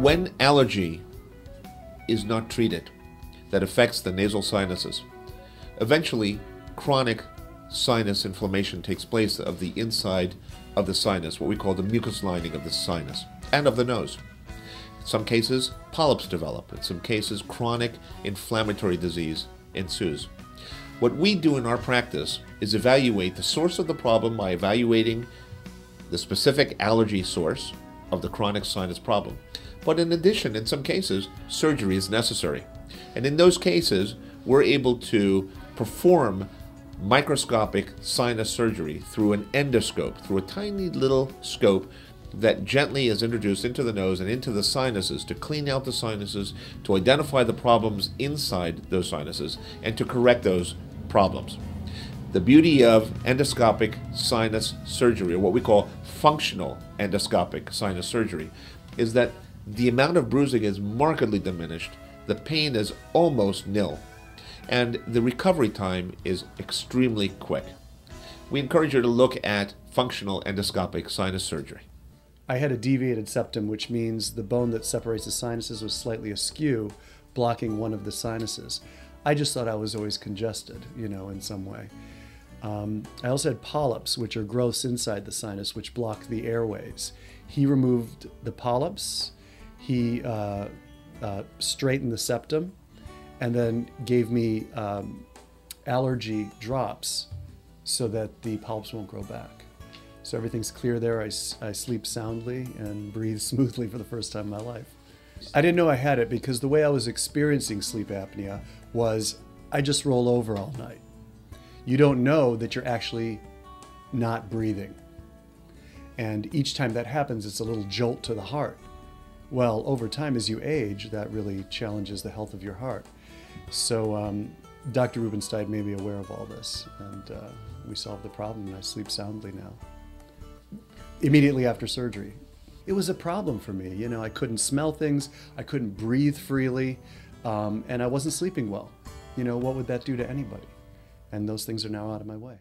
When allergy is not treated, that affects the nasal sinuses, eventually chronic sinus inflammation takes place of the inside of the sinus, what we call the mucous lining of the sinus and of the nose. In some cases, polyps develop. In some cases, chronic inflammatory disease ensues. What we do in our practice is evaluate the source of the problem by evaluating the specific allergy source of the chronic sinus problem. But in addition, in some cases, surgery is necessary. And in those cases, we're able to perform microscopic sinus surgery through an endoscope, through a tiny little scope that gently is introduced into the nose and into the sinuses to clean out the sinuses, to identify the problems inside those sinuses, and to correct those problems. The beauty of endoscopic sinus surgery, or what we call functional endoscopic sinus surgery, is that the amount of bruising is markedly diminished, the pain is almost nil, and the recovery time is extremely quick. We encourage you to look at functional endoscopic sinus surgery. I had a deviated septum, which means the bone that separates the sinuses was slightly askew, blocking one of the sinuses. I just thought I was always congested, in some way. I also had polyps, which are growths inside the sinus, which block the airways. He removed the polyps, he straightened the septum, and then gave me allergy drops so that the polyps won't grow back. So everything's clear there. I sleep soundly and breathe smoothly for the first time in my life. I didn't know I had it because the way I was experiencing sleep apnea was I just roll over all night. You don't know that you're actually not breathing. And each time that happens, it's a little jolt to the heart. Well, over time, as you age, that really challenges the health of your heart. So Dr. Rubenstein made me aware of all this, and we solved the problem, and I sleep soundly now. Immediately after surgery. It was a problem for me. I couldn't smell things, I couldn't breathe freely, and I wasn't sleeping well. What would that do to anybody? And those things are now out of my way.